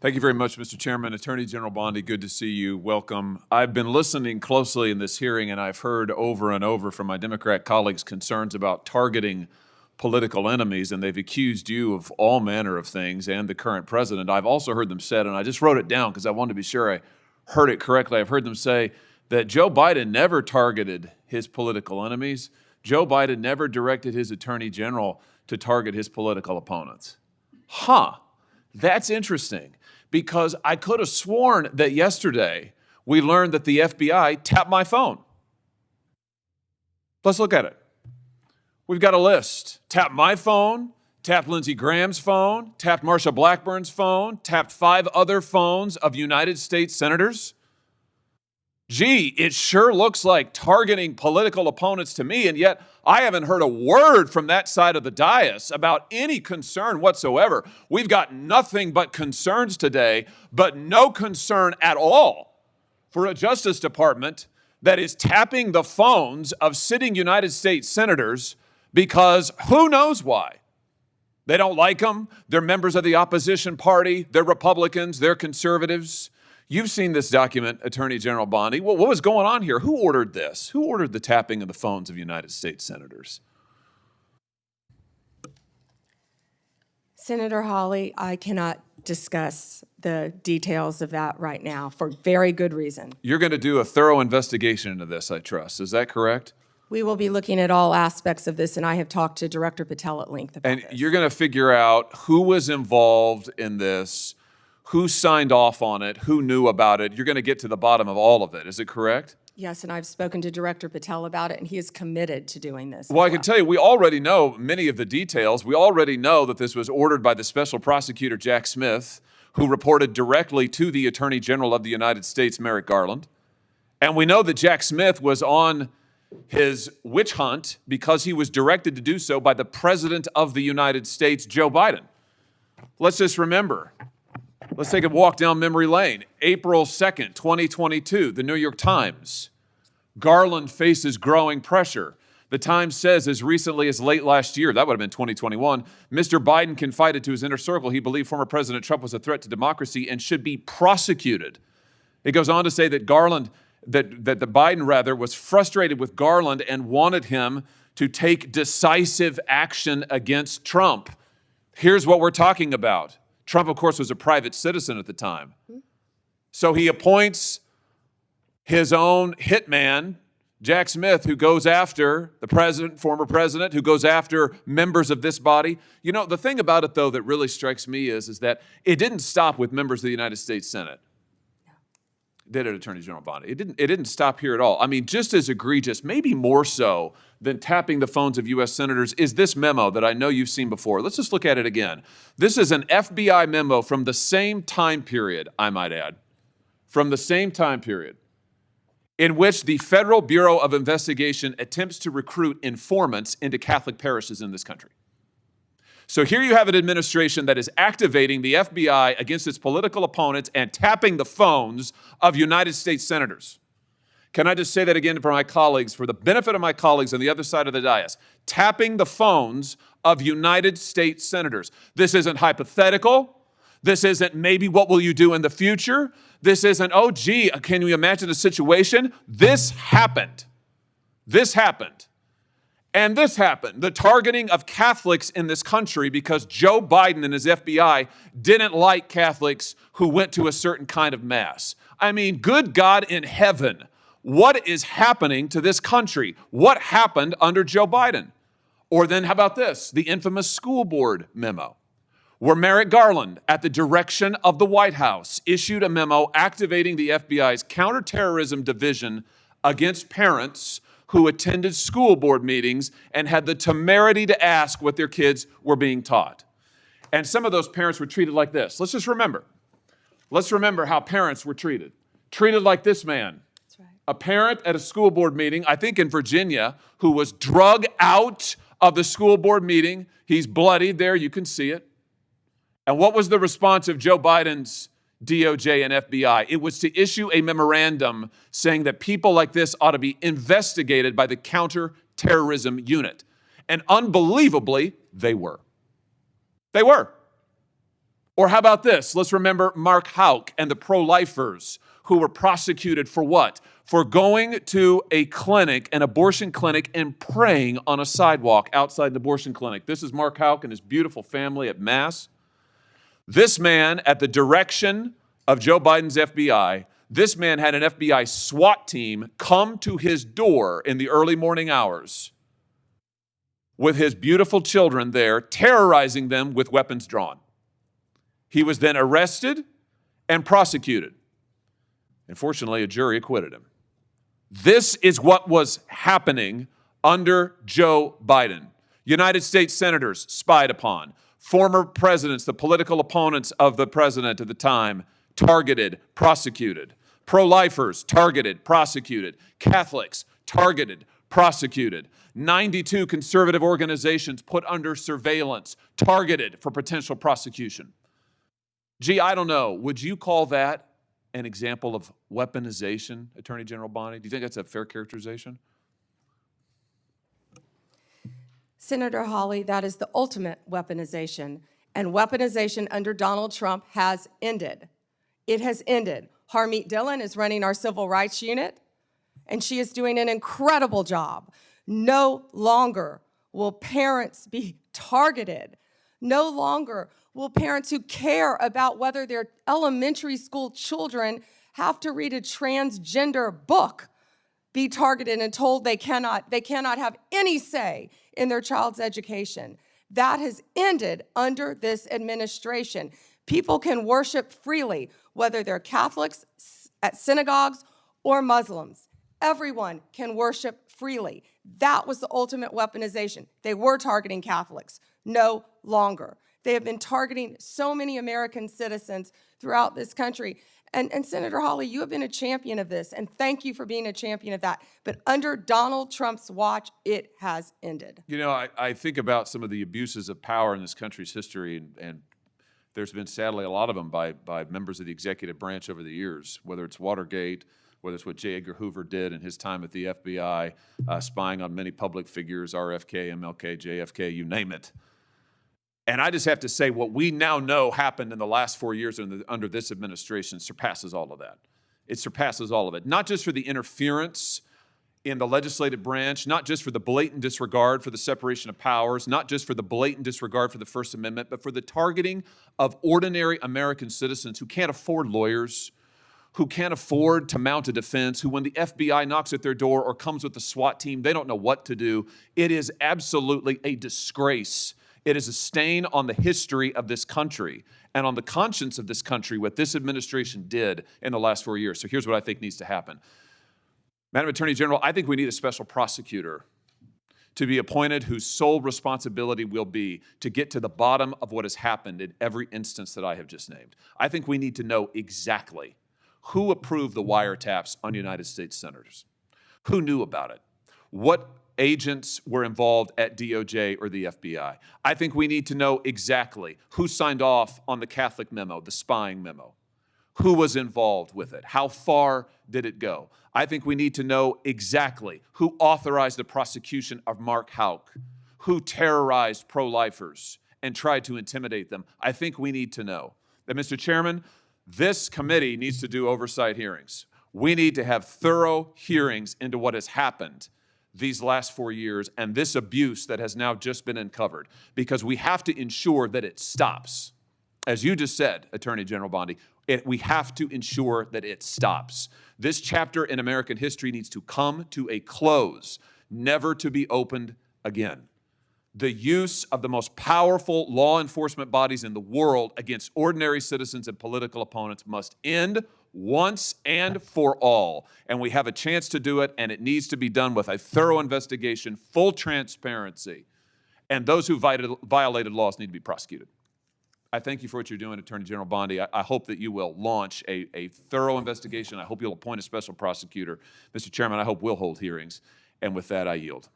Thank you very much, Mr. Chairman. Attorney General Bondi, good to see you. Welcome. I've been listening closely in this hearing, and I've heard over and over from my Democrat colleagues concerns about targeting political enemies, and they've accused you of all manner of things and the current president. I've also heard them said, and I just wrote it down because I wanted to be sure I heard it correctly. I've heard them say that Joe Biden never targeted his political enemies. Joe Biden never directed his attorney general to target his political opponents. That's interesting, because I could have sworn that yesterday we learned that the FBI tapped my phone. Let's look at it. We've got a list. Tapped my phone, tapped Lindsey Graham's phone, tapped Marsha Blackburn's phone, tapped 5 other phones of United States senators. Gee, it sure looks like targeting political opponents to me, and yet I haven't heard a word from that side of the dais about any concern whatsoever. We've got nothing but concerns today, but no concern at all for a Justice Department that is tapping the phones of sitting United States senators because who knows why. They don't like them. They're members of the opposition party. They're Republicans. They're conservatives. You've seen this document, Attorney General Bondi. What was going on here? Who ordered this? Who ordered the tapping of the phones of United States senators? Senator Hawley, I cannot discuss the details of that right now for very good reason. You're going to do a thorough investigation into this, I trust. Is that correct? We will be looking at all aspects of this, and I have talked to Director Patel at length about this. And you're going to figure out who was involved in this, who signed off on it, who knew about it. You're going to get to the bottom of all of it. Is it correct? Yes, and I've spoken to Director Patel about it, and he is committed to doing this. Well, I can tell you, we already know many of the details. We already know that this was ordered by the Special Prosecutor, Jack Smith, who reported directly to the Attorney General of the United States, Merrick Garland. And we know that Jack Smith was on his witch hunt because he was directed to do so by the President of the United States, Joe Biden. Let's just remember. Let's take a walk down memory lane. April 2nd, 2022, the New York Times. Garland faces growing pressure. The Times says as recently as late last year, that would have been 2021, Mr. Biden confided to his inner circle he believed former President Trump was a threat to democracy and should be prosecuted. It goes on to say that Biden was frustrated with Garland and wanted him to take decisive action against Trump. Here's what we're talking about. Trump, of course, was a private citizen at the time. So he appoints his own hitman, Jack Smith, who goes after the president, former president, who goes after members of this body. You know, the thing about it, though, that really strikes me is that it didn't stop with members of the United States Senate. Did it, Attorney General Bondi? It didn't stop here at all. I mean, just as egregious, maybe more so than tapping the phones of U.S. senators, is this memo that I know you've seen before. Let's just look at it again. This is an FBI memo from the same time period, I might add, from the same time period, in which the Federal Bureau of Investigation attempts to recruit informants into Catholic parishes in this country. So here you have an administration that is activating the FBI against its political opponents and tapping the phones of United States senators. Can I just say that again for my colleagues, for the benefit of my colleagues on the other side of the dais? Tapping the phones of United States senators. This isn't hypothetical. This isn't maybe what will you do in the future. This isn't, oh, gee, can you imagine a situation? This happened. This happened. And this happened, the targeting of Catholics in this country because Joe Biden and his FBI didn't like Catholics who went to a certain kind of mass. I mean, good God in heaven, what is happening to this country? What happened under Joe Biden? Or then how about this, the infamous school board memo, where Merrick Garland, at the direction of the White House, issued a memo activating the FBI's counterterrorism division against parents who attended school board meetings and had the temerity to ask what their kids were being taught. And some of those parents were treated like this. Let's just remember. Let's remember how parents were treated. Treated like this man. That's right. A parent at a school board meeting, I think in Virginia, who was drug out of the school board meeting. He's bloodied there, you can see it. And what was the response of Joe Biden's DOJ and FBI? It was to issue a memorandum saying that people like this ought to be investigated by the counterterrorism unit. And unbelievably, they were. They were. Or how about this? Let's remember Mark Houck and the pro-lifers who were prosecuted for what? For going to a clinic, an abortion clinic, and praying on a sidewalk outside an abortion clinic. This is Mark Houck and his beautiful family at Mass. This man, at the direction of Joe Biden's FBI, this man had an FBI SWAT team come to his door in the early morning hours with his beautiful children there, terrorizing them with weapons drawn. He was then arrested and prosecuted. And fortunately, a jury acquitted him. This is what was happening under Joe Biden. United States senators spied upon. Former presidents, the political opponents of the president at the time, targeted, prosecuted. Pro-lifers, targeted, prosecuted. Catholics, targeted, prosecuted. 92 conservative organizations put under surveillance, targeted for potential prosecution. Gee, I don't know. Would you call that an example of weaponization, Attorney General Bondi? Do you think that's a fair characterization? Senator Hawley, that is the ultimate weaponization. And weaponization under Donald Trump has ended. It has ended. Harmeet Dillon is running our civil rights unit, and she is doing an incredible job. No longer will parents be targeted. No longer will parents who care about whether their elementary school children have to read a transgender book be targeted and told they cannot have any say in their child's education. That has ended under this administration. People can worship freely, whether they're Catholics at synagogues or Muslims. Everyone can worship freely. That was the ultimate weaponization. They were targeting Catholics. No longer. They have been targeting so many American citizens throughout this country. And Senator Hawley, you have been a champion of this, and thank you for being a champion of that. But under Donald Trump's watch, it has ended. You know, I think about some of the abuses of power in this country's history, and there's been, sadly, a lot of them by members of the executive branch over the years, whether it's Watergate, whether it's what J. Edgar Hoover did in his time at the FBI, spying on many public figures, RFK, MLK, JFK, you name it. And I just have to say, what we now know happened in the last 4 years under this administration surpasses all of that. It surpasses all of it. Not just for the interference in the legislative branch, not just for the blatant disregard for the separation of powers, not just for the blatant disregard for the First Amendment, but for the targeting of ordinary American citizens who can't afford lawyers, who can't afford to mount a defense, who when the FBI knocks at their door or comes with the SWAT team, they don't know what to do. It is absolutely a disgrace. It is a stain on the history of this country and on the conscience of this country what this administration did in the last 4 years. So here's what I think needs to happen. Madam Attorney General, I think we need a special prosecutor to be appointed whose sole responsibility will be to get to the bottom of what has happened in every instance that I have just named. I think we need to know exactly who approved the wiretaps on United States senators, who knew about it, what agents were involved at DOJ or the FBI. I think we need to know exactly who signed off on the Catholic memo, the spying memo, who was involved with it, how far did it go. I think we need to know exactly who authorized the prosecution of Mark Houck, who terrorized pro-lifers and tried to intimidate them. I think we need to know. And Mr. Chairman, this committee needs to do oversight hearings. We need to have thorough hearings into what has happened these last 4 years and this abuse that has now just been uncovered, because we have to ensure that it stops. As you just said, Attorney General Bondi, we have to ensure that it stops. This chapter in American history needs to come to a close, never to be opened again. The use of the most powerful law enforcement bodies in the world against ordinary citizens and political opponents must end once and for all. And we have a chance to do it, and it needs to be done with a thorough investigation, full transparency, and those who violated laws need to be prosecuted. I thank you for what you're doing, Attorney General Bondi. I hope that you will launch a thorough investigation. I hope you'll appoint a special prosecutor. Mr. Chairman, I hope we'll hold hearings. And with that, I yield.